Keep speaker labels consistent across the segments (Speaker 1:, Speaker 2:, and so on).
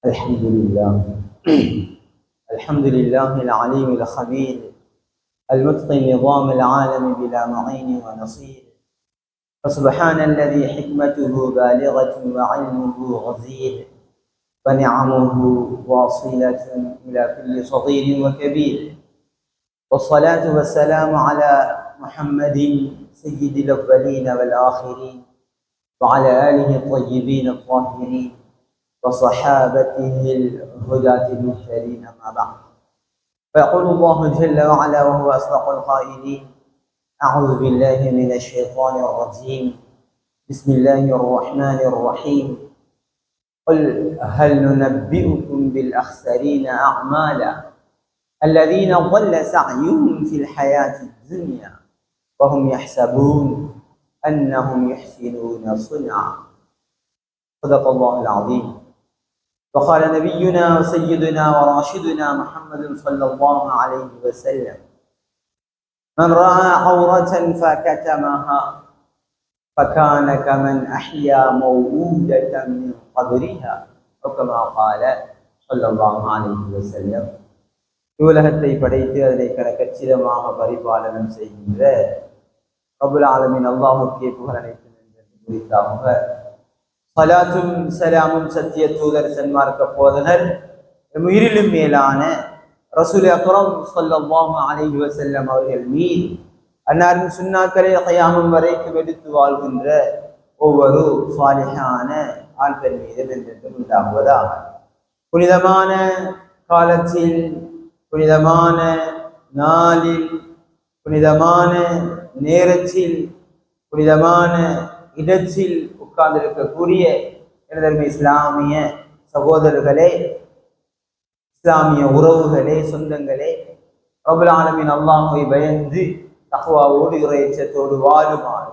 Speaker 1: الحمد لله الحمد لله العليم الخبير المتقن نظام العالم بلا معين ونصير. فسبحان الذي حكمته بالغة وعلمه غزير ونعمه واصلة إلى كل صغير وكبير. والصلاة والسلام على محمد سيد الأولين والآخرين وعلى آله الطيبين الطاهرين وصحابته الهداة المهتدين، أما بعد. فيقول الله جل وعلا وهو أصدق القائلين: أعوذ بالله من الشيطان الرجيم، بسم الله الرحمن الرحيم. قل هل ننبئكم بالأخسرين أعمالا الذين ضل سعيهم في الحياة الدنيا وهم يحسبون أنهم يحسنون صنعا. صدق الله العظيم. وقال نبينا وسيدنا وراشدنا محمد صلى الله عليه وسلم: من رأى عورة فكتمها فكان كمن أحيا موءودة من قبرها، وكما قال صلى الله عليه وسلم. உலகத்தை படைத்து அதனை கச்சிதமாக பரிபாலனம் செய்கின்ற ரப்புல் ஆலமீன் அல்லாஹ்வுக்கே புகழ் அனைத்தும் என்று குறித்தாக சலாத்தும் சலாமும் சத்திய தூதர் சன்மார்க்க போதகர் உயிரிலும் மேலான ரசூல் அக்ரம் ஸல்லல்லாஹு அலைஹி வஸல்லம் அவர்கள் மீது அன்னாரின் சுன்னாக்களை கியாமம் வரைக்கும் எடுத்து வாழ்கின்ற ஒவ்வொரு சாலிஹான ஆட்கள் மீது என்றென்றும் உண்டாகுவதாக. புனிதமான காலத்தில், புனிதமான நாளில், புனிதமான நேரத்தில், புனிதமான இடத்தில் உட்கார்ந்திருக்கக்கூடிய எனதர்மை இஸ்லாமிய சகோதரர்களே, இஸ்லாமிய உறவுகளே, சொந்தங்களே, ரப்புல் ஆலமீன் அல்லாஹ்வை பயந்து தக்வாவோடு இறையச்சத்தோடு வாழுமாறு,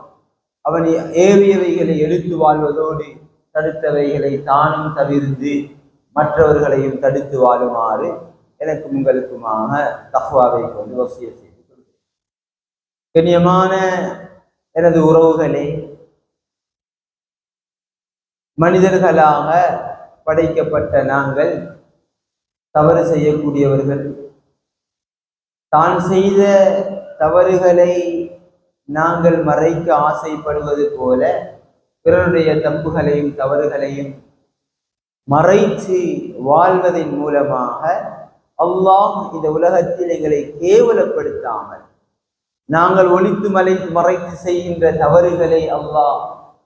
Speaker 1: அவன் ஏவியவைகளை எடுத்து வாழ்வதோடு தடுத்தவைகளை தானும் தவிர்த்து மற்றவர்களையும் தடுத்து வாழுமாறு எனக்கும் உங்களுக்குமாக தக்வாவை கொண்டு வசிய செய்து கொள்கிறேன். கண்ணியமான எனது உறவுகளே, மனிதர்களாக படைக்கப்பட்ட நாங்கள் தவறு செய்யக்கூடியவர்கள். தான் செய்த தவறுகளை நாங்கள் மறைக்க ஆசைப்படுவது போல பிறருடைய தப்புகளையும் தவறுகளையும் மறைத்து வாழ்வதன் மூலமாக அல்லாஹ் இந்த உலகத்தில் எங்களை கேவலப்படுத்தாமல், நாங்கள் ஒளித்து மறைத்து செய்கின்ற தவறுகளை அல்லாஹ்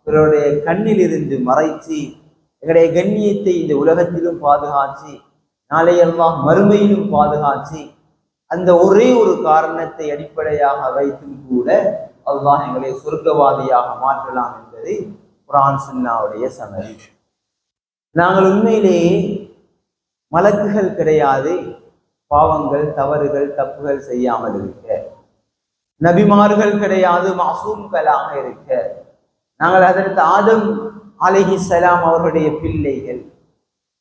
Speaker 1: பிறருடைய கண்ணில் இருந்து மறைத்து எங்களுடைய கண்ணியத்தை இந்த உலகத்திலும் பாதுகாத்து நாளை அல்லாஹ் மறுமையிலும் பாதுகாத்து அந்த ஒரே ஒரு காரணத்தை அடிப்படையாக வைத்தும் கூட அல்லாஹ் எங்களை சொர்க்கவாதியாக மாற்றலாம் என்பது குர்ஆன் சுன்னாவுடைய சமரி. நாங்கள் உண்மையிலேயே மலக்குகள் கிடையாது. பாவங்கள், தவறுகள், தப்புகள் செய்யாமல் இருக்க நபிமார்கள் கிடையாது, மாசூம்களாக இருக்க நாங்கள் அதற்கு ஆதம் அலைஹிஸ்ஸலாம் அவர்களுடைய பிள்ளைகள்.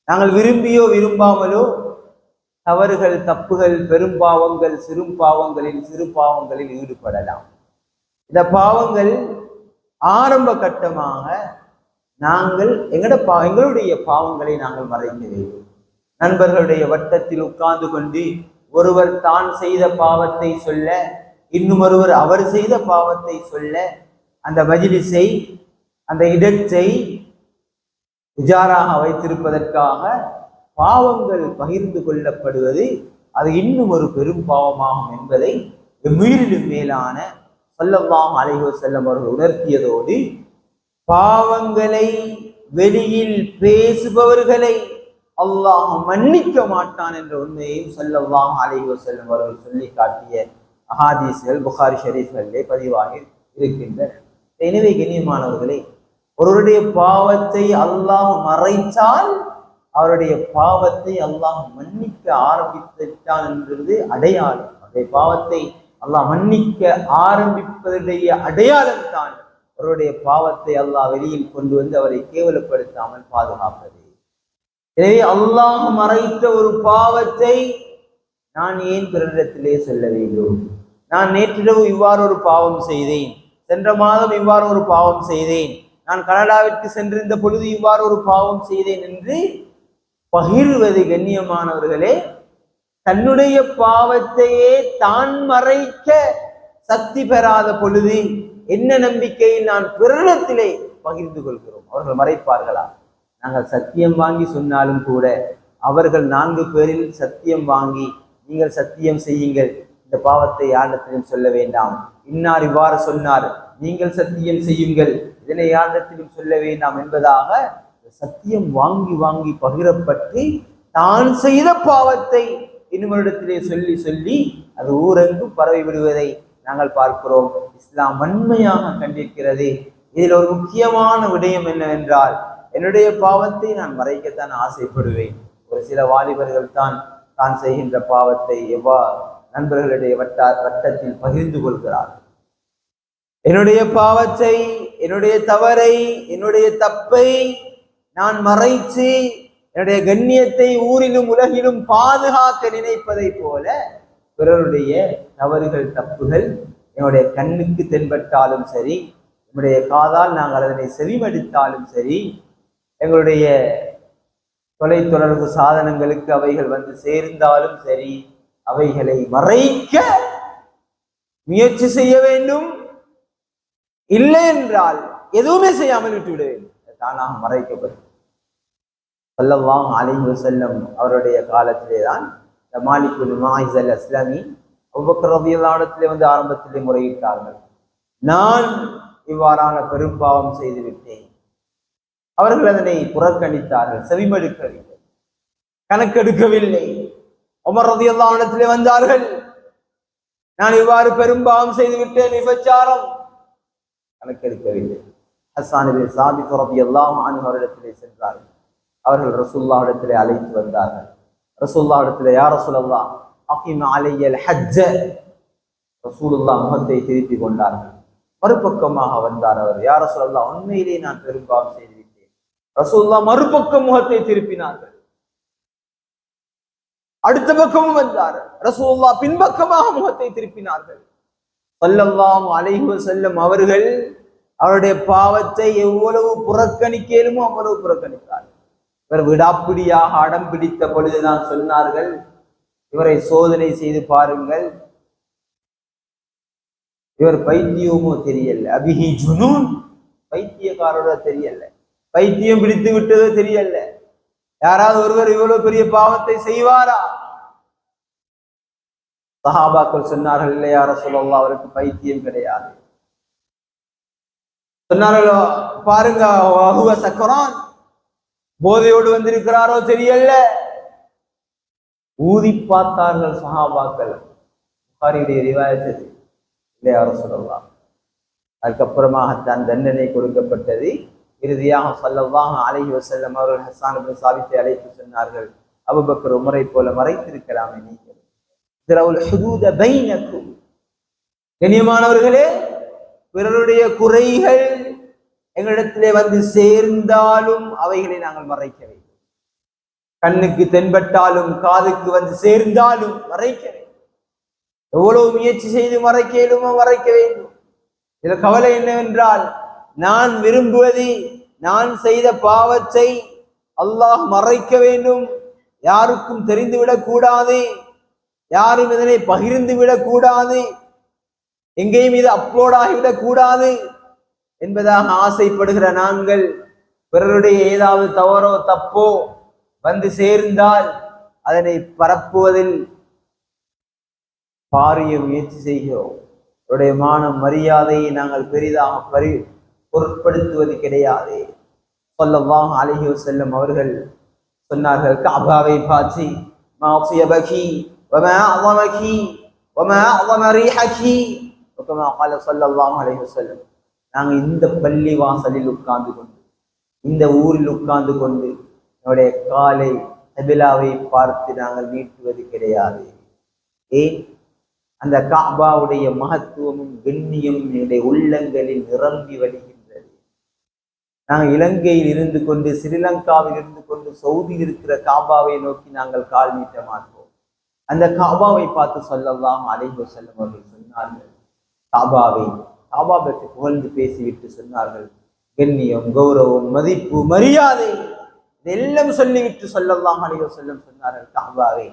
Speaker 1: நாங்கள் விரும்பியோ விரும்பாமலோ தவறுகள், தப்புகள், பெரும்பாவங்கள், சிறு பாவங்களில் ஈடுபடலாம். இந்த பாவங்கள் ஆரம்ப கட்டமாக நாங்கள் எங்களுடைய பாவங்களை நாங்கள் மறைக்க வேண்டும். நண்பர்களுடைய வட்டத்தில் உட்கார்ந்து கொண்டு ஒருவர் தான் செய்த பாவத்தை சொல்ல, இன்னும் ஒருவர் அவர் செய்த பாவத்தை சொல்ல, அந்த மஜ்லிஸை, அந்த இடத்தை உஜாராக வைத்திருப்பதற்காக பாவங்கள் பகிர்ந்து கொள்ளப்படுவது அது இன்னும் ஒரு பெரும் பாவமாகும் என்பதை உயிரிலும் மேலான ஸல்லல்லாஹு அலைஹி வஸல்லம் அவர்கள் உணர்த்தியதோடு, பாவங்களை வெளியில் பேசுபவர்களை அல்லாஹ் மன்னிக்க மாட்டான் என்ற உண்மையையும் ஸல்லல்லாஹு அலைஹி வஸல்லம் அவர்கள் சொல்லி காட்டிய அஹாதீஸ்கள் புகாரி ஷரீஃப்களிலே பதிவாகி இருக்கின்றன. எனவே கண்ணியமானவர்களே, ஒருவருடைய பாவத்தை அல்லாஹ் மறைத்தால் அவருடைய பாவத்தை அல்லாஹ் மன்னிக்க ஆரம்பித்தான் என்றது அடையாளம். அவருடைய பாவத்தை அல்லாஹ் மன்னிக்க ஆரம்பிப்பதுடைய அடையாளம் தான் அவருடைய பாவத்தை அல்லாஹ் வெளியில் கொண்டு வந்து அவரை கேவலப்படுத்தாமல் பாதுகாப்பது. எனவே அல்லாஹ் மறைத்த ஒரு பாவத்தை நான் ஏன் பிறரிடத்திலே சொல்ல வேண்டும்? நான் நேற்றிரவு இவ்வாறு ஒரு பாவம் செய்தேன், சென்ற மாதம் இவ்வாறு ஒரு பாவம் செய்தேன், நான் கனடாவிற்கு சென்றிருந்த பொழுது இவ்வாறு ஒரு பாவம் செய்தேன் என்று பகிர்வது கண்ணியமானவர்களே தன்னுடைய பாவத்தையே தான் மறைக்க சக்தி பெறாத பொழுது என்ன நம்பிக்கையில் நான் பிறரிடத்திலே பகிர்ந்து கொள்கிறோம்? அவர்கள் மறைப்பார்களா? நாங்கள் சத்தியம் வாங்கி சொன்னாலும் கூட அவர்கள் 4 பேரில் சத்தியம் வாங்கி நீங்கள் சத்தியம் செய்யுங்கள், இந்த பாவத்தை யாரிடத்திலும் சொல்ல வேண்டாம், இன்னார் இவ்வாறு சொன்னார், நீங்கள் சத்தியம் செய்யுங்கள், இதனை யாரிடத்திலும் சொல்ல வேண்டாம் என்பதாக சத்தியம் வாங்கி வாங்கி பகிரப்பட்டு தான் செய்த பாவத்தை இன்னொருடத்திலே சொல்லி சொல்லி அது ஊரெங்கும் பரவி விடுவதை நாங்கள் பார்க்கிறோம். இஸ்லாம் வன்மையாக கண்டிருக்கிறது. இதில் ஒரு முக்கியமான விடயம் என்னவென்றால், என்னுடைய பாவத்தை நான் மறைக்கத்தான் ஆசைப்படுவேன். ஒரு சில வாலிபர்கள் தான் செய்கின்ற பாவத்தை எவ்வாறு நண்பர்களுடைய வட்டத்தில் பகிர்ந்து கொள்கிறார். என்னுடைய பாவத்தை, என்னுடைய தவறை, என்னுடைய தப்பை நான் மறைத்து என்னுடைய கண்ணியத்தை ஊரிலும் உலகிலும் பாதுகாக்க நினைப்பதை போல பிறருடைய தவறுகள் தப்புகள் என்னுடைய கண்ணுக்கு தென்பட்டாலும் சரி, என்னுடைய காதால் நாங்கள் அதனை செவிமடித்தாலும் சரி, எங்களுடைய தொலைத்தொடர்பு சாதனங்களுக்கு அவைகள் வந்து சேர்ந்தாலும் சரி, அவைகளை மறைக்க முயற்சி செய்ய வேண்டும். இல்லை என்றால் எதுவுமே செய்யாமல் விட்டுவிட வேண்டும். தானாக மறைக்கப்படும். ஸல்லல்லாஹு அலைஹி வஸல்லம் அவருடைய காலத்திலே தான் இந்த மாலிக் பின் மாயிஸ் அல் அஸ்லமி அபூபக்கர் ரலியல்லாஹு அன்ஹு வந்து ஆரம்பத்திலே முறையிட்டார்கள், நான் இவ்வாறான பெரும்பாவம் செய்து விட்டேன். அவர்கள் அதனை புறக்கணித்தார்கள், செவிமடுக்கவில்லை, கணக்கெடுக்கவில்லை. உமர் ரலியல்லாஹு அன்ஹு வந்தார்கள், நான் இவ்வாறு பெரும்பாவம் செய்து விட்டேன், விபச்சாரம், கணக்கெடுக்கவில்லை. ஹஸ்ஸான் இப்னு சாபித் ரலியல்லாஹு அன்ஹு அவரிடத்திலே சென்றார்கள். அவர்கள் ரசூலுல்லாஹ் இடத்திலே அழைத்து வந்தார்கள். ரசூலுல்லாஹ் இடத்திலே, யா ரசூலல்லாஹ் அகிம் அலையல் ஹஜ்ஜ. ரசூலுல்லாஹ் முகத்தை திருப்பி கொண்டார்கள். மறுபக்கமாக வந்தார் அவர், யா ரசூலல்லாஹ் உண்மையிலே நான் பெரும்பாவம் செய்து விட்டேன். ரசூலுல்லாஹ் மறுபக்கம் முகத்தை திருப்பினார்கள். அடுத்த பக்கமும் வந்தார். ரசூலுல்லாஹ் பின்பக்கமாக முகத்தை திருப்பினார்கள். ஸல்லல்லாஹு அலைஹி வஸல்லம் அவர்கள் அவருடைய பாவத்தை எவ்வளவு புறக்கணிக்கலுமோ அவ்வளவு புறக்கணித்தார். இவர் விடாப்பிடியாக அடம் பிடித்த பொழுதுதான் சொன்னார்கள், இவரை சோதனை செய்து பாருங்கள், இவர் பைத்தியமோ தெரியல, அபிஹி ஜுனூன், பைத்தியக்காரோட தெரியல, பைத்தியம் பிடித்து விட்டதோ தெரியல. யாராவது ஒருவர் இவ்வளவு பெரிய பாவத்தை செய்வாரா? சஹாபாக்கள் சொன்னார்கள், இல்லையா ரசூலுல்லாஹ், அவருக்கு பைத்தியம் கிடையாது. சொன்னார்கள், பாருங்க, வஹுவ சக்ரான், போதையோடு வந்திருக்கிறாரோ தெரியல. ஊதி பார்த்தார்கள் சஹாபாக்கள். புகாரியுடைய ரிவாயத், இல்லையா ரசூலுல்லாஹ். அதுக்கப்புறமாகத்தான் தண்டனை கொடுக்கப்பட்டது. இறுதியாக ஸல்லல்லாஹு அலைஹி வஸல்லம் அவர்கள் ஹஸ்ஸான் இப்னு சாபித்தை அழைத்து சொன்னார்கள், அபூபக்கர் உமரை போல மறைத்திருக்கலாமே நீங்கள். திரவுல் ஹுதூத பைனக்கும், கண்ணியமானவர்களே, பிறருடைய குறைகள் எங்களிடத்திலே வந்து சேர்ந்தாலும் அவைகளை நாங்கள் மறைக்க வேண்டும். கண்ணுக்கு தென்பட்டாலும் காதுக்கு வந்து சேர்ந்தாலும் மறைக்க வேண்டும். எவ்வளவு முயற்சி செய்து மறைக்க இயலுமோ மறைக்க வேண்டும். இதில் கவலை என்னவென்றால், நான் விரும்புவது நான் செய்த பாவத்தை அல்லாஹ் மறைக்க வேண்டும், யாருக்கும் தெரிந்துவிடக் கூடாது, யாரும் இதனை பகிர்ந்து விடக்கூடாது, எங்கேயும் இது அப்லோட் ஆகிவிடக் கூடாது என்பதாக ஆசைப்படுகிற நாங்கள் பிறருடைய ஏதாவது தவறோ தப்போ வந்து சேர்ந்தால் அதனை பரப்புவதில் பாரிய முயற்சி செய்கிறோம். அவருடைய மானம் மரியாதையை நாங்கள் பெரிதாக பொருட்படுத்துவது கிடையாது. ஸல்லல்லாஹு அலைஹி வஸல்லம் அவர்கள் சொன்னார்கள், கஅபாவை பார்த்து, மாஃபியபகி வமா அஸமகி வமா அஸம ரீஹகி வகமா قال ஸல்லல்லாஹு அலைஹி வஸல்லம், நாங்கள் இந்த பள்ளி வாசலில் உட்கார்ந்து கொண்டு, இந்த ஊரில் உட்கார்ந்து கொண்டு என்னுடைய காலை கபிலாவை பார்த்து நாங்கள் நீட்டுவது கிடையாது. ஏன்? அந்த காபாவுடைய மகத்துவமும் கண்ணியமும் என்னுடைய உள்ளங்களில் நிரம்பி வழிகின்றது. நாங்கள் இலங்கையில் இருந்து கொண்டு, ஸ்ரீலங்காவில் இருந்து கொண்டு, சவுதியில் இருக்கிற காபாவை நோக்கி நாங்கள் கால் நீட்ட மாட்டோம். அந்த காபாவை பார்த்து ஸல்லல்லாஹு அலைஹி வஸல்லம் அவர்கள் சொன்னார்கள், காபா பற்றி புகழ்ந்து பேசிவிட்டு சொன்னார்கள், கண்ணியம், கௌரவம், மதிப்பு, மரியாதை எல்லாம் சொல்லிவிட்டு ஸல்லல்லாஹு அலைஹி வஸல்லம் சொன்னார்கள், கஅபாவே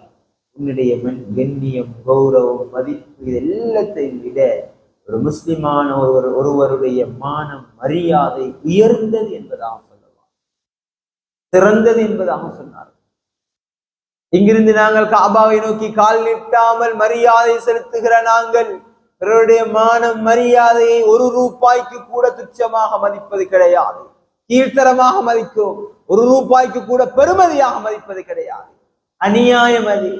Speaker 1: உன்னுடைய கண்ணியம், கௌரவம், மதிப்பு இது எல்லாத்தையும் விட ஒரு முஸ்லிமான ஒருவருடைய மானம், மரியாதை உயர்ந்தது என்பதாக சொல்லலாம், சிறந்தது என்பதாக சொன்னார். இங்கிருந்து நாங்கள் கஅபாவை நோக்கி கால் நீட்டாமல் மரியாதை செலுத்துகிற நாங்கள் பிறருடைய மானம், மரியாதையை ஒரு ரூபாய்க்கு கூட துச்சமாக மதிப்பது கிடையாது, கீழ்த்தரமாக மதிக்கிறோம். ஒரு ரூபாய்க்கு கூட பெருமதியாக மதிப்பது கிடையாது. அநியாயம் அது.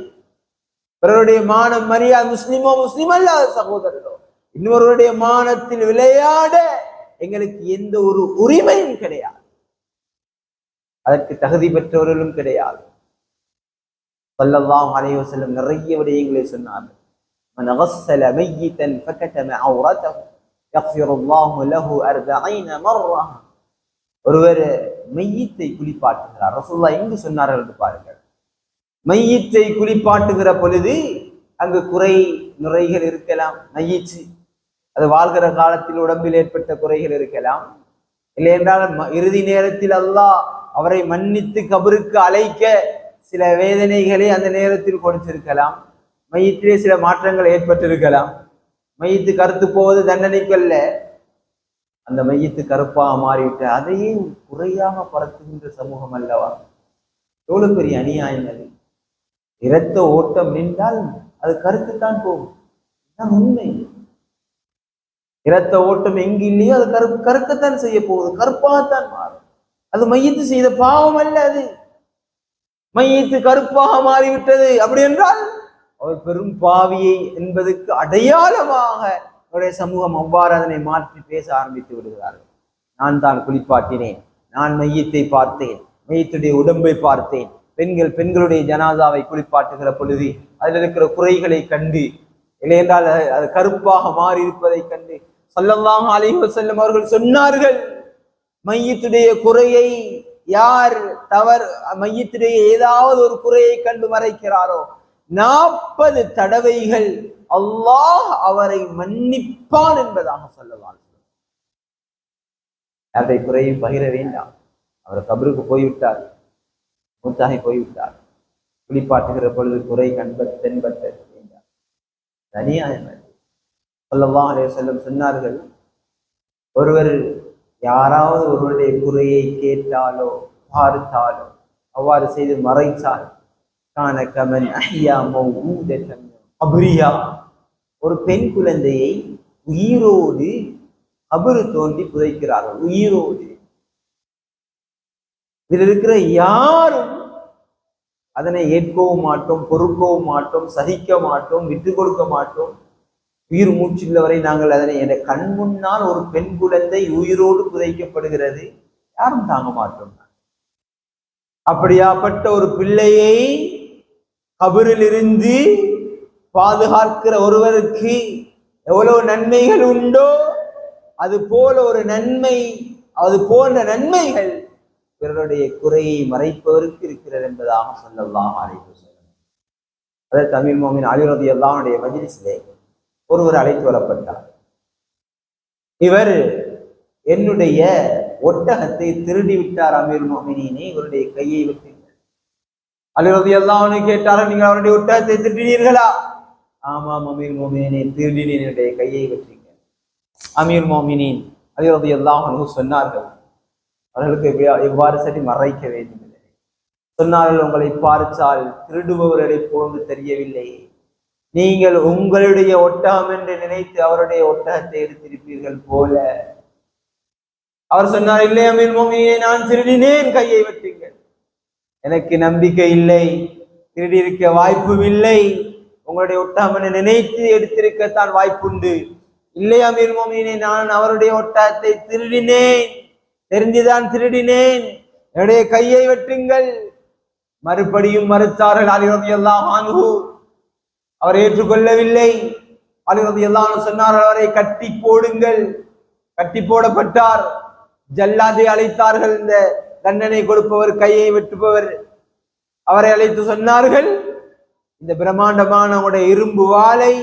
Speaker 1: பிறருடைய மானம், மரியாதை, முஸ்லிமோ முஸ்லிம் அல்லாத சகோதரரோ இன்னொருவருடைய மானத்தில் விளையாட எங்களுக்கு எந்த ஒரு உரிமையும் கிடையாது, அதற்கு தகுதி பெற்றவர்களும் கிடையாது. ஸல்லல்லாஹு அலைஹி வஸல்லம் நிறைய விடயங்களை சொன்னார்கள். மன் கஸ்ஸல மய்யிதன் ஃபகதம ஔரதஹு யக்ஃபிருல்லாஹு லஹு 40 மர்ரா. ஒருவர் மையத்தை குளிப்பாட்டுகிறார். ரசூலுல்லாஹ் எங்கு சொன்னார்கள் என்று பாருங்கள். மையத்தை குளிப்பாட்டுகிற பொழுது அங்கு குறை நுரைகள் இருக்கலாம், மையிச்சு அது வாழ்கிற காலத்தில் உடம்பில் ஏற்பட்ட குறைகள் இருக்கலாம். இல்லை என்றால் இறுதி நேரத்தில் அல்லாஹ் அவரை மன்னித்து கபருக்கு அழைக்க சில வேதனைகளை அந்த நேரத்தில் கொடுத்திருக்கலாம். மையத்திலே சில மாற்றங்கள் ஏற்பட்டிருக்கலாம். மையத்து கருத்து போவது தண்டனைக்கல்ல, அந்த மையத்து கருப்பாக மாறிவிட்ட அதையே குறையாக பரத்துகின்ற சமூகம் அல்லவா? எவ்வளவு பெரிய அநியாயம் அது. இரத்த ஓட்டம் நின்றால் அது கருத்துத்தான் போகும், உண்மை. இரத்த ஓட்டம் எங்கு இல்லையோ அது கருக்கத்தான் செய்ய போகுது, கருப்பாகத்தான் மாறும். அது மையத்து செய்த பாவம் அல்ல. அது மையத்து கருப்பாக மாறிவிட்டது அப்படி என்றால் அவர் பெரும் பாவியை என்பதற்கு அடையாளமாக அவருடைய சமூகம் அவ்வாறு அதனை மாற்றி பேச ஆரம்பித்து விடுகிறார்கள். நான் தான் குளிப்பாட்டினேன், நான் மையத்தை பார்த்தேன், மையத்துடைய உடம்பை பார்த்தேன். பெண்களுடைய ஜனாதாவை குளிப்பாட்டுகிற பொழுது அதில் இருக்கிற குறைகளை கண்டு, இல்லை என்றால் அது கருப்பாக மாறி இருப்பதை கண்டு ஸல்லல்லாஹு அலைஹி வஸல்லம் அவர்கள் சொன்னார்கள், மையத்துடைய குறையை யார் மையத்துடைய ஏதாவது ஒரு குறையை கண்டு மறைக்கிறாரோ 40 தடவைகள் அல்லாஹ் அவரை மன்னிப்பான் என்பதாக சொல்லலாம். யாருடைய குறையும் பகிர வேண்டாம். அவர் கபருக்கு போய்விட்டார், மூத்தாகி போய்விட்டார். குளிப்பாட்டுகிற பொழுது குறை தென்பட்ட வேண்டாம். அநியாயம். ஸல்லல்லாஹு அலைஹி வஸல்லம் சொன்னார்கள், ஒருவர் யாராவது ஒருவருடைய குறையை கேட்டாலோ பார்த்தாலோ அவ்வாறு செய்து மறைத்தால் கான கமன் அஹ்யா மௌஊதத்தன் அப்ரியா, ஒரு பெண் குழந்தையை உயிரோடு கபரு தோண்டி புதைக்கிறார்கள். உயிரோடு. இதில் இருக்கிற யாரும் அதனை ஏற்கவும் மாட்டோம், பொறுக்கவும் மாட்டோம், சகிக்க மாட்டோம், விட்டு கொடுக்க மாட்டோம். உயிர் மூச்சுள்ளவரை நாங்கள் அதனை என கண் முன்னால் ஒரு பெண் குழந்தை உயிரோடு புதைக்கப்படுகிறது, யாரும் தாங்க மாட்டோம். அப்படியாப்பட்ட ஒரு பிள்ளையை கபரில் இருந்து பாதுகாக்கிற ஒருவருக்கு எவ்வளவு நன்மைகள் உண்டோ அது போல ஒரு நன்மை, அது போன்ற நன்மைகள் பிறருடைய குறையை மறைப்பவருக்கு இருக்கிறது என்பதாக ஸல்லல்லாஹு அலைஹி வஸல்லம். அதற்கு அமீர் மோமின் அலி ரலியல்லாஹு அன்ஹுடைய மஜ்லிஸிலே ஒருவர் அழைத்து வரப்பட்டார். இவர் என்னுடைய ஒட்டகத்தை திருடி விட்டார் அமீர் மோமினீனே, இவருடைய கையை விட்டீர்கள். அலி ரலியல்லாஹு அன்ஹு கேட்டார்கள், நீங்கள் அவருடைய ஒட்டகத்தை திருடினீர்களா? ஆமாம் அமீர் மோமினீனே, திருடினேன், என்னுடைய கையை விட்டீங்க. அமீர் மோமினீன் அலி ரலியல்லாஹு அன்ஹு சொன்னார்கள், அவர்களுக்கு எவ்வாறு சரி மறைக்க வேண்டும் என்று சொன்னார்கள், உங்களை பார்த்தால் திருடுபவர்களை போன்று தெரியவில்லை, நீங்கள் உங்களுடைய ஒட்டகம் என்று நினைத்து அவருடைய ஒட்டகத்தை எடுத்திருப்பீர்கள் போல. அவர் சொன்னார், இல்லை அமீர் மோமினீனே, நான் திருடினேன், கையை வெட்டுங்கள். எனக்கு நம்பிக்கை இல்லை, திருடி இருக்க வாய்ப்பும் இல்லை, உங்களுடைய ஒட்டகம் என்று நினைத்து எடுத்திருக்கத்தான் வாய்ப்புண்டு. இல்லை அமீர் மோமினீனே, நான் அவருடைய ஒட்டகத்தை திருடினேன், தெரிந்துதான் திருடினேன், என்னுடைய கையை வெட்டுங்கள். மறுபடியும் மறுத்தார்கள் அலி ரலியல்லாஹு அன்ஹு. அவர் ஏற்றுக்கொள்ளவில்லை. அலி ரலியல்லாஹு அன்ஹு சொன்னார்கள், அவரை கட்டி போடுங்கள். கட்டி போடப்பட்டார். ஜல்லாதை அழைத்தார்கள், இந்த தண்டனை கொடுப்பவர், கையை வெட்டுபவர். அவரை அழைத்து சொன்னார்கள், இந்த பிரம்மாண்டமான உடைய இரும்பு வாளை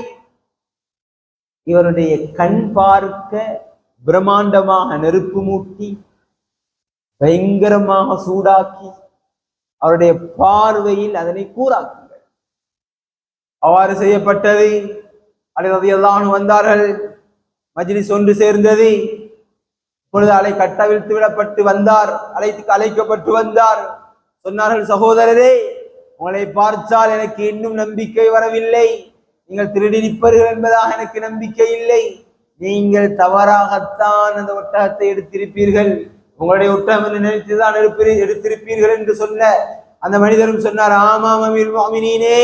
Speaker 1: இவருடைய கண் பார்க்க பிரம்மாண்டமாக நெருப்பு மூட்டி பயங்கரமாக சூடாக்கி அவருடைய பார்வையில் அதனை கூறாக்குங்கள். அவ்வாறு செய்யப்பட்டது. அலி ரலியல்லாஹு அன்ஹு வந்தார்கள். மஜ்லிஸ் ஒன்று சேர்ந்தது. இப்பொழுது கட்டவிழ்த்து விடப்பட்டு வந்தார். அழைக்கப்பட்டு வந்தார். சொன்னார்கள், சகோதரரே, உங்களை பார்த்தால் எனக்கு இன்னும் நம்பிக்கை வரவில்லை. நீங்கள் திருடிப்பீர்கள் என்பதாக எனக்கு நம்பிக்கை இல்லை. நீங்கள் தவறாகத்தான் அந்த ஒட்டகத்தை எடுத்திருப்பீர்கள். உங்களுடைய ஒட்டகம் என்று நினைத்துதான் எடுத்திருப்பீர்கள் என்று சொன்ன அந்த மனிதரும் சொன்னார், ஆமாம் அமீருல் முஃமினீனே,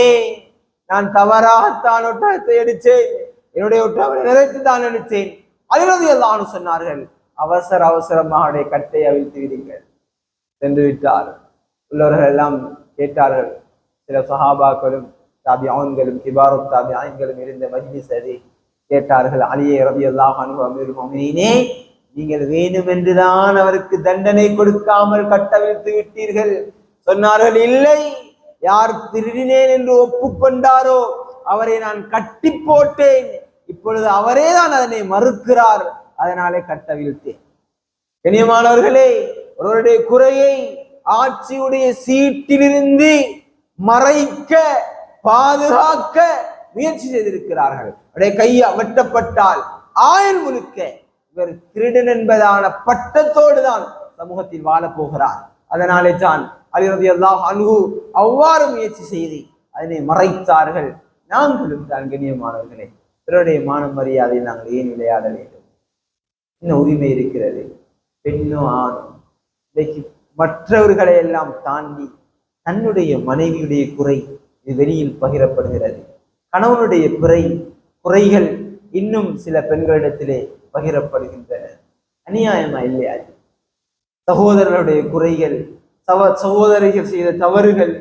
Speaker 1: நான் தவறாகத்தான் ஒட்டகத்தை எடுத்தேன். என்னுடைய ஒட்டகம் நினைத்துதான் எடுத்தேன். அலி ரலியல்லாஹு அன்ஹு சொன்னார்கள், அவசரமாக கட்டை அவிழ்த்து விடுங்கள். சென்று விட்டார். உள்ளவர்கள் எல்லாம் கேட்டார்கள். சில சஹாபாக்களும் தாபிஈன்களும் கிபாருத் தாபிஈன்களும் இருந்த மஜ்லிஸ் அது. கேட்டார்கள், அலியே ரலியல்லாஹு அன்ஹு அமீருல் முஃமினீனே, நீங்கள் வேண்டுமென்றுதான் அவருக்கு தண்டனை கொடுக்காமல் கட்டவிழ்த்து விட்டீர்கள். சொன்னார்கள், இல்லை, யார் திருடினேன் என்று ஒப்புக்கொண்டாரோ அவரை நான் கட்டி போட்டேன். இப்பொழுது அவரே தான் அதனை மறுக்கிறார். அதனாலே கட்டவிழ்த்தேன். கண்ணியமானவர்களே, ஒருவருடைய குறையை ஆட்சியுடைய சீட்டிலிருந்து மறைக்க பாதுகாக்க முயற்சி செய்திருக்கிறார்கள். அவருடைய கையை வெட்டப்பட்டால் ஆயுள் முழுக்க இவர் திருடன் என்பதான பட்டத்தோடு தான் சமூகத்தில் வாழப் போகிறார். அதனாலே தான் அலி ரலியல்லாஹு அன்ஹு அவ்வாறு முயற்சி செய்து அதனை மறைத்தார்கள். நாங்களும் தான் கண்ணியமானவர்களே, பிறருடைய மான மரியாதையை நாங்கள் ஏன் விளையாட வேண்டும்? என்ன உரிமை இருக்கிறது? பெண்ணோ ஆணோ இன்றைக்கு மற்றவர்களை எல்லாம் தாண்டி தன்னுடைய மனைவியுடைய குறை இது வெளியில் பகிரப்படுகிறது. கணவனுடைய குறைகள் இன்னும் சில பெண்களிடத்திலே பகிரப்படுகின்றன. அநியாயமா இல்லையா? சகோதரர்களுடைய குறைகள், சகோதரிகள் செய்த தவறுகள்,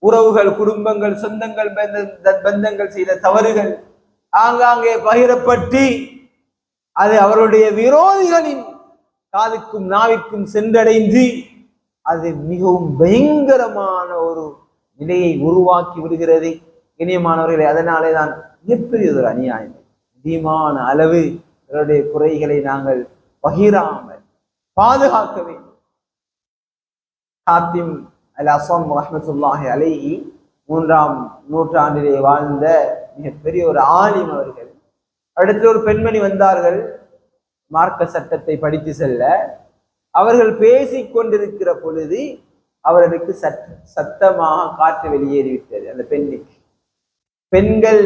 Speaker 1: உறவுகள், குடும்பங்கள், சொந்தங்கள், பந்தங்கள் செய்த தவறுகள் ஆங்காங்கே பகிரப்பட்டு அது அவருடைய விரோதிகளின் காதுக்கும் நாவிற்கும் சென்றடைந்து அது மிகவும் பயங்கரமான ஒரு நிலையை உருவாக்கி விடுகிறது. இனியமானவர்களை, அதனாலே தான் மிகப்பெரியதொரு அநியாயம். அதிகமான அளவு அவருடைய குறைகளை நாங்கள் பகிராமல் பாதுகாக்க வேண்டும். ஹாத்திம் அல் அஸம் ரஹ்மத்துல்லாஹி அலைஹி 3ஆம் நூற்றாண்டிலே வாழ்ந்த மிகப்பெரிய ஒரு ஆலிம் அவர்கள். அடுத்து ஒரு பெண்மணி வந்தார்கள் மார்க்க சட்டத்தை படித்து செல்ல. அவர்கள் பேசிக் கொண்டிருக்கிற பொழுது அவர்களுக்கு சத்தமாக காற்று வெளியேறிவிட்டது. அந்த பெண்கள்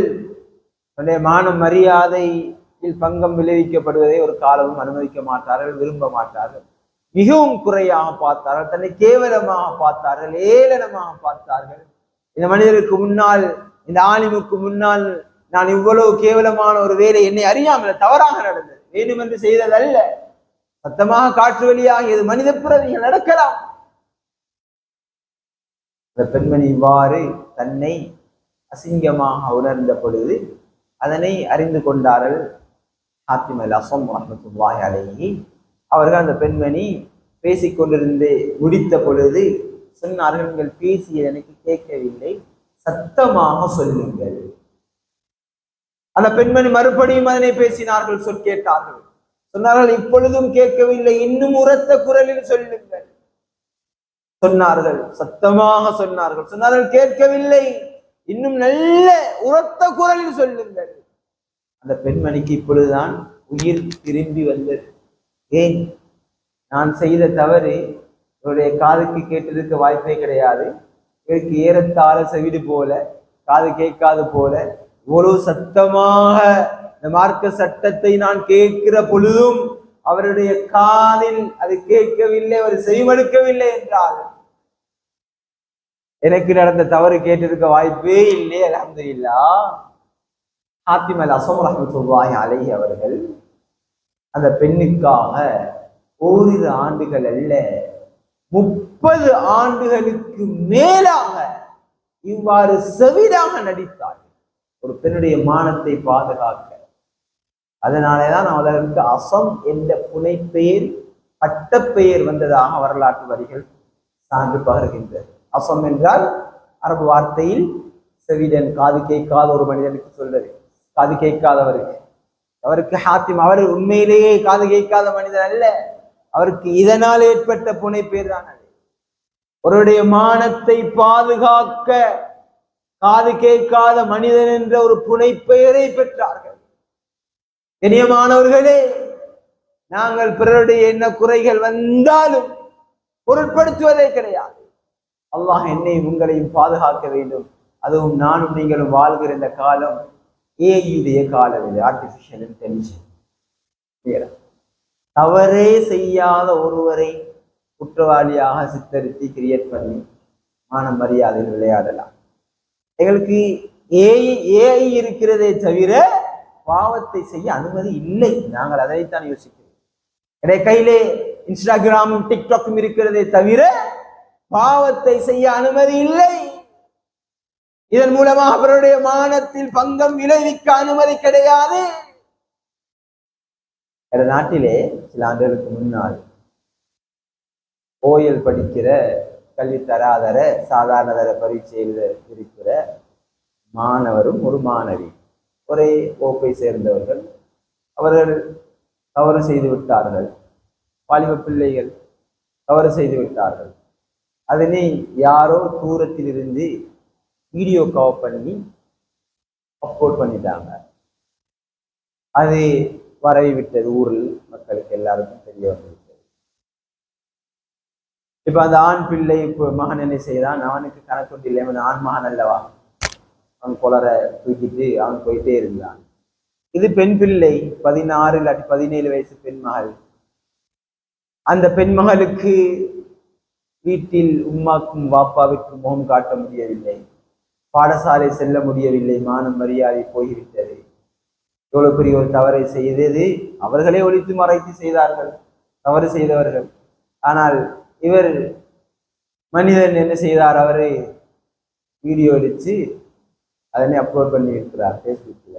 Speaker 1: மான மரியாதையில் பங்கம் விளைவிக்கப்படுவதை ஒரு காலமும் அனுமதிக்க மாட்டார்கள், விரும்ப மாட்டார்கள். மிகவும் குறையாக பார்த்தார்கள், தன்னை கேவலமாக பார்த்தார்கள், ஏளனமாக பார்த்தார்கள். இந்த மனிதருக்கு முன்னால், இந்த ஆலிமுக்கு முன்னால் நான் இவ்வளவு கேவலமான ஒரு வேலை என்னை அறியாமல் தவறாக நடந்தது, வேண்டுமென்று செய்ததல்ல, சத்தமாக காற்று வெளியாகியது, மனித பிறவிகள் நடக்கலாம். அந்த பெண்மணி இவ்வாறு தன்னை அசிங்கமாக உணர்ந்த பொழுது அதனை அறிந்து கொண்டார்கள் ஹாத்திம் அல் அஸம் ரஹ்மத்துல்லாஹி அலைஹி. அவர்கள் அந்த பெண்மணி பேசிக்கொண்டிருந்து முடித்த பொழுது சொன்னார்கள், நீங்கள் பேசிய எனக்கு கேட்கவில்லை, சத்தமாக சொல்லுங்கள். அந்த பெண்மணி மறுபடியும் அதனை பேசினார்கள், கேட்டார்கள். சொன்னார்கள், இப்பொழுதும் கேட்கவில்லை, இன்னும் உரத்த குரலில் சொல்லுங்கள். சொன்னார்கள், சத்தமாக சொன்னார்கள், கேட்கவில்லை, இன்னும் நல்ல உரத்த குரலில் சொல்லுங்கள். அந்த பெண்மணிக்கு இப்பொழுதுதான் உயிர் திரும்பி வந்தது. ஏன்? நான் செய்த தவறு இவருடைய காதுக்கு கேட்டிருக்க வாய்ப்பே கிடையாது. இவருக்கு ஏறத்தாழ செவிடு போல, காது கேட்காது போல, இவ்வளவு சத்தமாக இந்த மார்க்க சட்டத்தை நான் கேட்கிற பொழுதும் அவருடைய காதில் அது கேட்கவில்லை, அவர் செவிமடுக்கவில்லை என்றால் எனக்கு நடந்த தவறு கேட்டிருக்க வாய்ப்பே இல்லை. அல்ஹம்துலில்லாஹ். ஹாத்திம் அல் அஸம் ரஹ்மத்துல்லாஹி அலைஹி அவர்கள் அந்த பெண்ணுக்காக ஓரிரு ஆண்டுகள் அல்ல, 30 ஆண்டுகளுக்கு மேலாக இவ்வாறு செவிடாக நடித்தார், ஒரு பெண்ணுடைய மானத்தை பாதுகாக்க. அதனாலேதான் அவர்களுக்கு அஸம் என்ற புனைப்பெயர், பட்டப்பெயர் வந்ததாக வரலாற்று வரிகள் சான்று பகர்கின்றது. அஸம் என்றால் அரபு வார்த்தையில் செவிடன், காது கேட்காத ஒரு மனிதனுக்கு சொல்றது, காது கேட்காதவருக்கு. அவருக்கு ஹாத்திம், அவர் உண்மையிலேயே காது கேட்காத மனிதன் அல்ல, அவருக்கு இதனால் ஏற்பட்ட புனைப்பெயர் தான். ஒருவருடைய மானத்தை பாதுகாக்க காது கேட்காத மனிதன் என்ற ஒரு புனைப்பெயரை பெற்றார்கள். கண்ணியமானவர்களே, நாங்கள் பிறருடைய என்ன குறைகள் வந்தாலும் பொருட்படுத்துவதே கிடையாது. அல்லாஹ் என்னையும் உங்களையும் பாதுகாக்க வேண்டும். அதுவும் நானும் நீங்களும் வாழ்கிற இந்த காலம் ஏஐயுடைய காலம், இது ஆர்டிபிஷியல் இன்டெலிஜென்ஸ். தவறே செய்யாத ஒருவரை குற்றவாளியாக சித்தரித்து கிரியேட் பண்ணி மான மரியாதையில் விளையாடலாம். எங்களுக்கு ஏஐ இருக்கிறதே தவிர பாவத்தை செய்ய அனுமதி இல்லை. நாங்கள் அதைத்தான் யோசிக்கிறோம். என்னுடைய கையிலே இன்ஸ்டாகிராமும் டிக்டாக்கும் இருக்கிறதே தவிர பாவத்தை செய்ய அனுமதி இல்லை. இதன் மூலமாக அவருடைய மானத்தில் பங்கம் விளைவிக்க அனுமதி கிடையாது. நாட்டிலே சில ஆண்டுகளுக்கு முன்னால் ஓயல் படிக்கிற கல்வி தராதர சாதாரண தர பரீட்சையில் இருக்கிற மாணவரும் ஒரு மாணவி ஒரே வகுப்பை சேர்ந்தவர்கள். அவர்கள் தவறு செய்து விட்டார்கள். வாலிப பிள்ளைகள் தவறு செய்து விட்டார்கள். அதனை யாரோ தூரத்தில் இருந்து வீடியோ கவர் பண்ணி அப்லோட் பண்ணிட்டாங்க. அது வரவி விட்டது. ஊரில் மக்களுக்கு எல்லாருக்கும் தெரிய வந்துவிட்டது. இப்ப அந்த ஆண் பிள்ளை மகன் என்ன செய்தான், அவனுக்கு கணக்கு இல்லை, அவன் ஆண் மகன் அல்லவா, அவன் கொலர தூக்கிட்டு அவன் போயிட்டே இருந்தான். இது பெண் பிள்ளை, 16 இல்லாட்டி 17 வயசு பெண் மகள். அந்த பெண் மகளுக்கு வீட்டில் உம்மாக்கும் வாப்பாவிற்கும் முகம் காட்ட முடியவில்லை, பாடசாலை செல்ல முடியவில்லை, மானம் மரியாதை போய்விட்டது. எவ்வளவு பெரிய ஒரு தவறை செய்தது. அவர்களே ஒழித்து மறைத்து செய்தார்கள் தவறு செய்தவர்கள். ஆனால் இவர் மனிதன் என்ன செய்தார், அவரை வீடியோ எடுத்து அதனை அப்லோட் பண்ணி இருக்கிறார் பேஸ்புக்ல.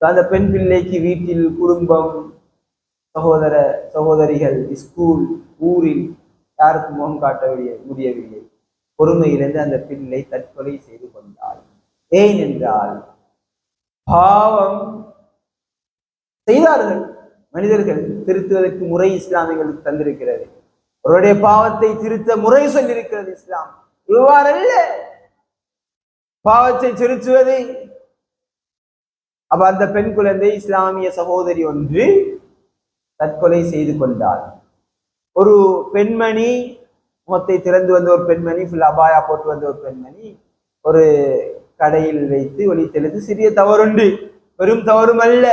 Speaker 1: அந்த பெண் பிள்ளைக்கு வீட்டில் குடும்பம், சகோதர சகோதரிகள், ஸ்கூல், ஊரில் யாருக்கும் முகம் காட்ட முடியவில்லை. பொறுமையிலிருந்து அந்த பிள்ளை தற்கொலை செய்து கொண்டாள். ஏன் என்றால் பாவம் செய்தார்கள். மனிதர்கள் திருத்துவதற்கு முறை இஸ்லாமியர்களுக்கு தந்திருக்கிறது. அவருடைய பாவத்தை திருத்த முறை சொல்லியிருக்கிறது இஸ்லாம். இவ்வாறல்ல பாவத்தை திருத்துவது. அப்ப அந்த பெண் குழந்தை இஸ்லாமிய சகோதரி ஒன்று தற்கொலை செய்து கொண்டாள். ஒரு பெண்மணி, முகத்தை திறந்து வந்த ஒரு பெண்மணி, ஃபுல் அபாயா போட்டு வந்த ஒரு பெண்மணி ஒரு கடையில் வைத்து ஒளித்தெழுது சிறிய தவறுண்டு, பெரும் தவறும் அல்ல.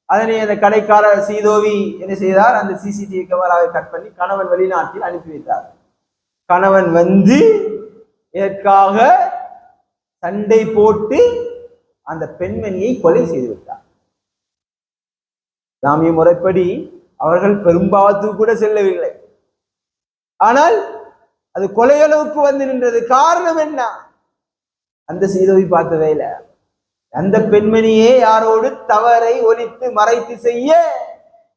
Speaker 1: அதனை அந்த கடைக்காரர் சீதோவி என்ன செய்தார், அந்த சிசிடிவி கேமராவை கட் பண்ணி கணவன் வெளிநாட்டில் அனுப்பி வைத்தார். கணவன் வந்து இதற்காக சண்டை போட்டு அந்த பெண்மணியை கொலை செய்து விட்டார். இஸ்லாமிய முறைப்படி அவர்கள் பெரும்பாவத்துக்கு கூட செல்லவில்லை. ஆனால் அது கொலையளவுக்கு வந்து நின்றது. காரணம் என்ன? அந்த சீதோவி பார்த்த வேலை. அந்த பெண்மணியே யாரோடு தவறை ஒழித்து மறைத்து செய்ய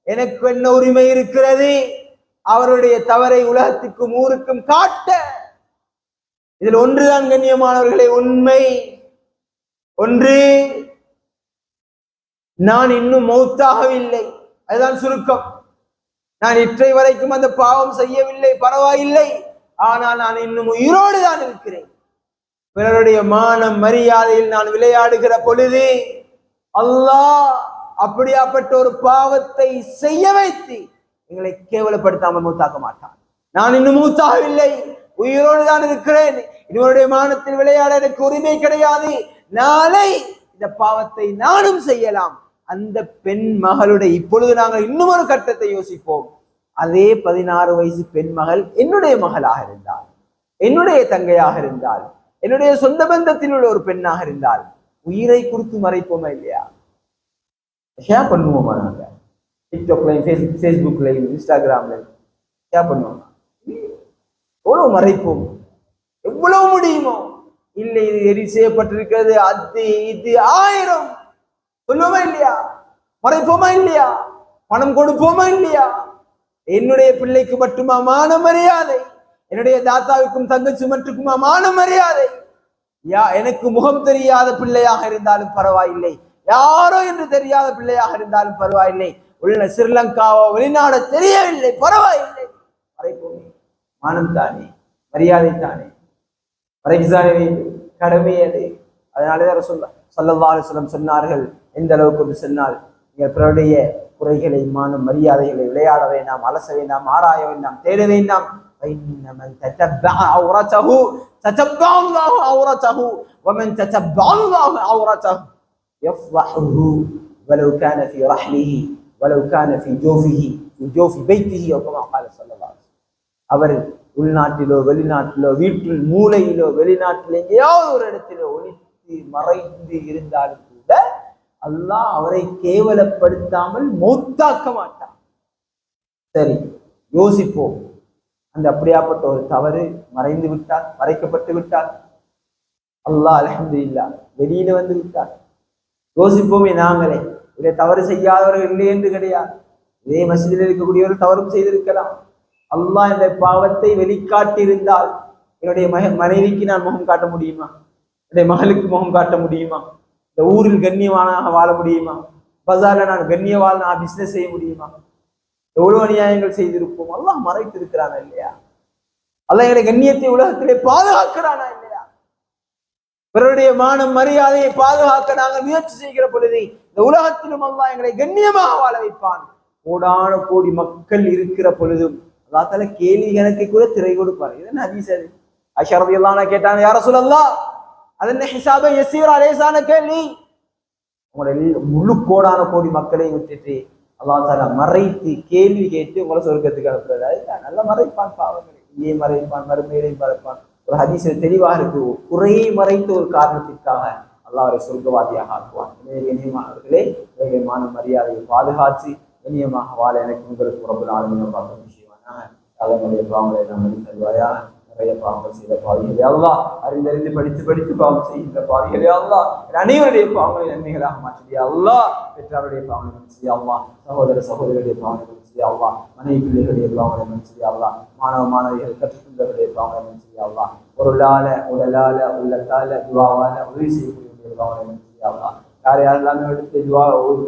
Speaker 1: எனக்கு என்ன உரிமை இருக்கிறது? அவருடைய தவறை உலகத்துக்கும் ஊருக்கும் காட்ட. இதில் ஒன்றுதான் கண்ணியமானவர்களே உண்மை. ஒன்று, நான் இன்னும் மௌத்தாகவில்லை, அதுதான் சுருக்கம். நான் இற்றை வரைக்கும் அந்த பாவம் செய்யவில்லை, பரவாயில்லை. ஆனால் நான் இன்னும் உயிரோடு தான் இருக்கிறேன். பிறருடைய மானம் மரியாதையில் நான் விளையாடுகிற பொழுது அல்லாஹ் அப்படியாப்பட்ட ஒரு பாவத்தை செய்ய வைத்து எங்களை கேவலப்படுத்தாமல் மூத்தாக்க மாட்டான். நான் இன்னும் மூத்தாகவில்லை, உயிரோடு தான் இருக்கிறேன். இவருடைய மானத்தில் விளையாட எனக்கு உரிமை கிடையாது. நாளை இந்த பாவத்தை நானும் செய்யலாம். அந்த பெண் மகளுடைய இப்பொழுது நாங்கள் இன்னும் ஒரு கட்டத்தை யோசிப்போம். அதே 16 வயசு பெண் மகள் என்னுடைய மகளாக இருந்தால், என்னுடைய தங்கையாக இருந்தால், என்னுடைய சொந்த பந்தத்தில் உள்ள ஒரு பெண்ணாக இருந்தால் உயிரை கொடுத்து மறைப்போமா இல்லையா? ஷேர் பண்ணுவோமா? நாங்க டிக்டாக்லையும் ஃபேஸ்புக்லையும் இன்ஸ்டாகிராம்லையும் ஷேர் பண்ணுவோமா? எவ்வளவு மறைப்போம், எவ்வளவு முடியுமோ. இல்லை இது எரி செய்யப்பட்டிருக்கிறது, அது இது 1000 சொல்லுவோமா இல்லையா? மறைப்போமா இல்லையா? பணம் கொடுப்போமா இல்லையா? என்னுடைய பிள்ளைக்கு மட்டுமா மான மரியாதை? என்னுடைய தாத்தாவுக்கும் தங்கச்சி மட்டுக்குமா மான மரியாதை? எனக்கு முகம் தெரியாத பிள்ளையாக இருந்தாலும் பரவாயில்லை, யாரோ என்று தெரியாத பிள்ளையாக இருந்தாலும் பரவாயில்லை, உள்ள ஸ்ரீலங்காவோ வெளிநாடோ தெரியவில்லை, பரவாயில்லை, மறைப்போமே. மானம் தானே, மரியாதை தானே, மறைச்சானே வேண்டும், கடமை அது. அதனாலே ஸல்லல்லாஹு அலைஹி வஸல்லம் சொன்னார்கள், எந்த அளவுக்கு சொன்னால், நீங்கள் பிறருடைய குறைகளை, மானம் மரியாதைகளை விளையாட வேண்டாம், அலச வேண்டாம், ஆராய வேண்டாம், தேட வேண்டாம். فإنما تتبع عورته تتبع الله عورته ومن تتبع الله عورته يفضحه ولو كان في رحله ولو كان في جوفه في جوف بيته أو كما قال صلى الله عليه وسلم. அவர் உள்நாட்டிலோ வெளிநாட்டிலோ வீட்டில் மூலையிலோ வெளிநாட்டில் எங்கேயாவது ஒரு இடத்திலோ ஒளித்து மறைந்து இருந்தாலும் கூட அல்லாஹ் அவரை கேவலப்படுத்தாமல் மௌத்தாக்க மாட்டான். சரி, யோசிப்போம். அந்த அப்படியாப்பட்ட ஒரு தவறு மறைந்து விட்டார், மறைக்கப்பட்டு விட்டார், அல்லாஹ் அல்ஹம்துலில்லாஹ் வெளியில வந்து விட்டார். யோசிப்போமே நாங்களே, இதை தவறு செய்யாதவர்கள் இல்லை என்று கிடையாது. இதே மஸ்ஜிதில் இருக்கக்கூடியவர்கள் தவறும் செய்திருக்கலாம். அல்லாஹ் இந்த பாவத்தை வெளிக்காட்டி இருந்தால் என்னுடைய மனைவிக்கு நான் முகம் காட்ட முடியுமா? என்னுடைய மகளுக்கு முகம் காட்ட முடியுமா? இந்த ஊரில் கண்ணியமானாக வாழ முடியுமா? பஜார்ல நான் கண்ணியவாள் நான் பிசினஸ் செய்ய முடியுமா? எவ்வளவு அநியாயங்கள் செய்திருப்போம். அல்லாஹ் மறைத்து இருக்கிறானா இல்லையா? அல்லாஹ் எங்களுடைய கண்ணியத்தை உலகத்திலே பாதுகாக்கிறானா இல்லையா? பிறருடைய மானம் மரியாதையை பாதுகாக்க நாங்கள் முயற்சி செய்கிற பொழுது இந்த உலகத்திலும் அல்லாஹ் எங்களை கண்ணியமாக வாழ வைப்பான். கோடான கோடி மக்கள் இருக்கிற பொழுதும் அல்லாஹ் தஆலா கேள்வி கணக்கை கூட திரை கொடுப்பார். இது என்ன ஹதீஸ்? அது ஆயிஷா ரலியல்லாஹு அன்ஹா கேட்டாங்க, யா ரசூலல்லாஹ், அது என்ன ஹிசாப யஸீரா லேசான கேள்வி? உங்களுடைய முழு கோடான கோடி மக்களை விட்டுட்டு அல்லாஹ் தஆலா மறைத்து கேள்வி கேட்டு உங்களை சொர்க்கத்துக்கு அனுப்புறது. அதுதான் நல்லா மறைப்பான், பாவங்களை இங்கே மறைப்பான், மறுமையிலே மறைப்பான். ஒரு ஹதீஸ் தெளிவாக இருக்கு, குறையை மறைத்த ஒரு காரணத்திற்காக அல்லாஹ் அவரை சொர்க்கவாதியாக ஆக்குவான். எனவே கண்ணியமானவர்களே, மான மரியாதையை பாதுகாத்து கண்ணியமாக வாழ எனக்கு உங்களுக்கு ரப்பல் ஆலமீன் பார்க்க விஷயமானாக அவங்களுடைய பாவங்களை நாம் மன்னித்தருவாயாக. நிறைய பாவங்கள் செய்த பாவிகளே அல்லாஹ், அறிந்தறிந்து படித்து படித்து பாவம் செய்கின்ற பாவிகளே அல்லாஹ், அனைவருடைய பாவங்களை நன்மைகளாக மாற்றியா அல்லாஹ். பெற்றாருடைய பாவங்களை மன்னிச்சியா அல்லாஹ், சகோதர சகோதரருடைய பாவங்களை மன்னிச்சியா அல்லாஹ், மனைவி பிள்ளைகளுடைய பாவங்களை மன்னிச்சியா அல்லாஹ், மாணவ மாணவிகள் கற்றுக்கொண்டவருடைய பாவங்களை மன்னிச்சியா அல்லாஹ், பொருளால உடலால உள்ளத்தால துவாவால உதவி செய்யக்கூடிய பாவங்களை மன்னிச்சியா அல்லாஹ். யார் யாரெல்லாம் எடுத்து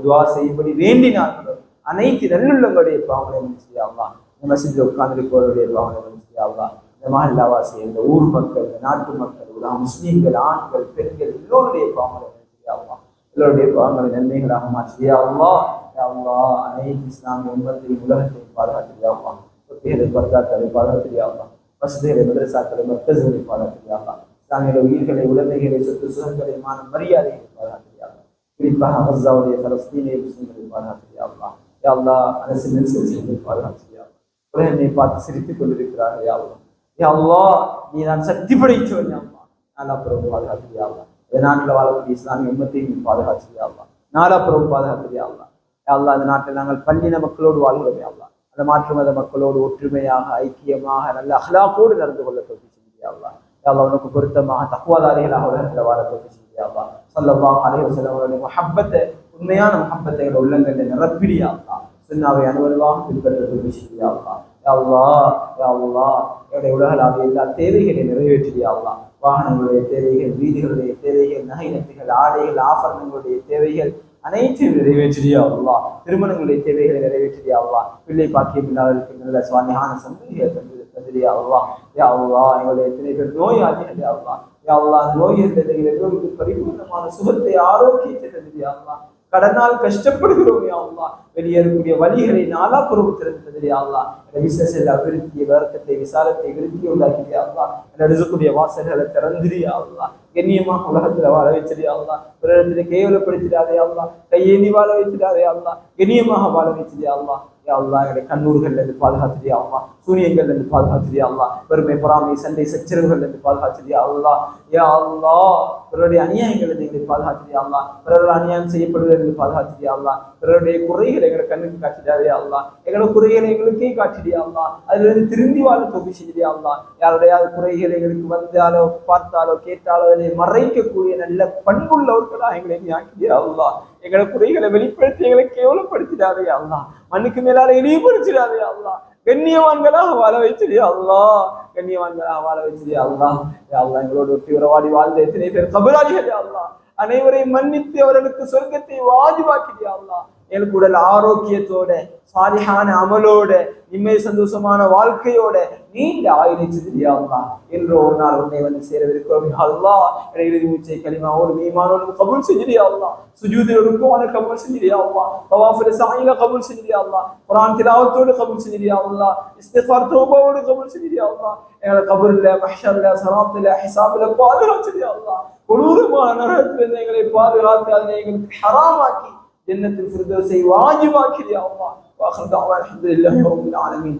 Speaker 1: துவா செய்யும்படி வேண்டினார்களோ அனைத்து நல்லுள்ளங்களுடைய பாவங்களை மன்னிச்சியா அல்லாஹ். இந்த மஸ்ஜிதில் உட்கார்ந்திருப்பவருடைய பாவங்களை மன்னிச்சியா அல்லாஹ். இந்த மஹல்லாவாசி, இந்த ஊர் மக்கள், இந்த நாட்டு மக்கள், உலக முஸ்லீம்கள், ஆண்கள், பெண்கள் எல்லோருடைய பாவங்களை மன்னிச்சியா அல்லாஹ். எல்லோருடைய பாவங்களை நன்மைகளாக மாற்றியா அல்லாஹ். யா அல்லாஹ், அனைத்து இஸ்லாமிய உம்மத்தையும் உலகத்தையும் பாதுகாத்தியா அல்லாஹ். குட்டிகளை பர்தாக்களை பாதுகாத்தியா அல்லாஹ். மஸ்ஜிதுகளை, மதரசாக்களை, மர்கஸ்களை பாதுகாத்தியா அல்லாஹ். இஸ்லாமிய உயிர்களை, உடைமைகளை, சொத்து சுகங்களை, மான மரியாதைகளை பாதுகாத்தியா அல்லாஹ். குறிப்பாக கஸாவுடைய பலஸ்தீனிய முஸ்லிம்களை பாதுகாத்தியா அல்லாஹ். யா அல்லாஹ், அரசு நெருக்கடிகளை பாதுகாத்தியா அல்லாஹ். உலகத்தை பார்த்து சிரித்துக் கொண்டிருக்கிறார்கள். யா அல்லாஹ், யா அல்லாஹ், நீ நான் சக்தி படைத்தவன். யா அல்லாஹ், நாலாப்புறம் பாதுகாத்தியா அல்லாஹ். இந்த நாட்டில் வாழக்கூடிய இஸ்லாமிய உம்மத்தையும் பாதுகாத்தியா அல்லாஹ். நாலாப்புறம் பாதுகாத்தியா அல்லாஹ். யா அல்லாஹ், இந்த நாட்டில் நாங்கள் பல்லின மக்களோடு வாழ்கிறோம். யா அல்லாஹ், அந்த மாற்று மத மக்களோடு ஒற்றுமையாக, ஐக்கியமாக, நல்ல அஹ்லாக்கோடு நடந்து கொள்ள தௌஃபீக் செய்யா அல்லாஹ். யா அல்லாஹ், உனக்கு பொருத்தமாக தக்வாதாரிகளாக உலகத்தில் வாழ தௌஃபீக் செய்யா அல்லாஹ். ஸல்லல்லாஹு அலைஹி வஸல்லம் அவருடைய முஹப்பத்தை, உண்மையான முஹப்பத்தை எங்கள் உள்ளங்களில் நிரப்பிடியா அல்லாஹ். சுன்னாவை அனுவல்வாக பின்பற்ற தௌஃபீக் செய்யா அல்லாஹ். யா அல்லாஹ், யா அல்லாஹ், என்னுடைய உலகளாவிய எல்லா தேவைகளை நிறைவேற்றியா அல்லாஹ். வாகனங்களுடைய தேவைகள், வீடுகளுடைய தேவைகள், நகை நட்டுகள், ஆடைகள், ஆபரணங்களுடைய தேவைகள் அனைத்தையும் நிறைவேற்றியா அல்லாஹ். திருமணங்களுடைய தேவைகளை நிறைவேற்றியா அல்லாஹ். பிள்ளை பாக்கியம் இல்லாதவர்களுக்கு நல்ல சுவாமியான சந்ததிகள் தந்திரியா அல்லாஹ். யா அல்லாஹ், எங்களுடைய எத்தனை பேர் நோயாளிகள் யா அல்லாஹ். யா அல்லாஹ், நோய்கள் எல்லோருக்கும் பரிபூர்ணமான சுகத்தை, ஆரோக்கியத்தை தந்திரியா அல்லாஹ். கடனால் கஷ்டப்படுகிறோம் யா அல்லாஹ். வெளியேறக்கூடிய வழிகளை நாலாபுறம் திறந்தது யா அல்லாஹ். பிசினஸில் அபிவிருத்தியை, வர்க்கத்தை, விசாலத்தை, விருத்தியை உண்டாக்கிறியா அல்லாஹ். நடக்கக்கூடிய வாசல்களை திறந்திரியா அல்லாஹ். கண்ணியமாக உலகத்துல வாழ வச்சிரியா அல்லாஹ். பிறரிடத்திலே கேவலப்படுத்திடாதே அல்லாஹ். கையேந்தி வாழ வைத்திடாதே அல்லாஹ். கண்ணியமாக வாழ வச்சிரியா அல்லாஹ். யா அல்லாஹ், எங்களுடைய கண்ணூர்கள்ல இருந்து பாதுகாத்திரியா அல்லாஹ். சூரியங்கள்ல இருந்து பாதுகாத்திரியா அல்லாஹ். பெருமை, பொறாமை, சண்டை, சச்சரவுகள்ல இருந்து பாதுகாத்திரியா அல்லாஹ். யா அல்லாஹ், பிறருடைய அநியாயங்கள் எங்களை பாதுகாத்திரியா அல்லாஹ். பிறர்கள் அநியாயம் செய்யப்படுவதிலிருந்து பாதுகாத்திரியா அல்லாஹ். பிறருடைய குறைகளை எங்களை கண்ணுக்கு காட்டிடாதே அல்லாஹ். எங்களோட குறைகளை எங்களுக்கே காட்டிடியா அல்லாஹ். அதிலிருந்து திருந்தி வாழ தௌஃபீக் செய்யா அல்லாஹ். யாருடைய குறைகளை எங்களுக்கு வந்தாலோ பார்த்தாலோ கேட்டாலோ அதை மறைக்கக்கூடிய நல்ல பண்புள்ளவர்களாக எங்களை ஆக்கிடியா அல்லாஹ். எங்களோட குறைகளை வெளிப்படுத்தி எங்களை கேவலப்படுத்திடாதே அல்லாஹ். மண்ணுக்கு மேலால இழிவுபடுத்திடாதே அல்லாஹ். கண்ணியவான்களாக வாழ வச்சிரியா அல்லாஹ். கண்ணியவான்களாக வாழ வச்சிரியா அல்லாஹ். யா அல்லாஹ், எங்களோட ஒட்டி உறவாடி வாழ்ந்த எத்தனை பேர் கபராளிகள் யா அல்லாஹ், அனைவரையும் மன்னித்து அவர்களுக்கு சொர்க்கத்தை வாஜிபாக்கிறியா அல்லாஹ். எங்களுக்கு உடல் ஆரோக்கியத்தோட சாலிஹான அமலோட நிம்மதி சந்தோஷமான வாழ்க்கையோட நீண்ட ஆயுளை செஞ்சியா அல்லாஹ். என்று ஒரு நாள் உன்னை வந்து சேரவிருக்கிறோம் யா அல்லாஹ். இறுதி மூச்சை கலிமாவோடு ஈமானோடு கபூல் செஞ்சியா அல்லாஹ். சுஜூதில் ருக்குவான கபூல் செஞ்சியா அல்லாஹ். தவாஃபில் சஈல கபூல் செஞ்சியா அல்லாஹ். குர்ஆன் திலாவத்தோடு கபூல் செஞ்சியா அல்லாஹ். இஸ்திக்ஃபார் தௌபாவோடு கபூல் செஞ்சியா அல்லாஹ். எங்களை கபூர்ல மஹ்ஷர்ல ஸராத்ல ஹிசாப்ல பாதுகாத்து செஞ்சியா அல்லாஹ். கொடூரமான நரகத்திலிருந்து எங்களை பாதுகாத்து அதை எங்களுக்கு ஹராமாக்கி ஜன்னத்துல் ஃபிர்தௌஸை வாஜிபாக்கி யா அல்லாஹ். வாஹிர் தஅவானா அல்ஹம்துலில்லாஹி ரப்பில் ஆலமீன்.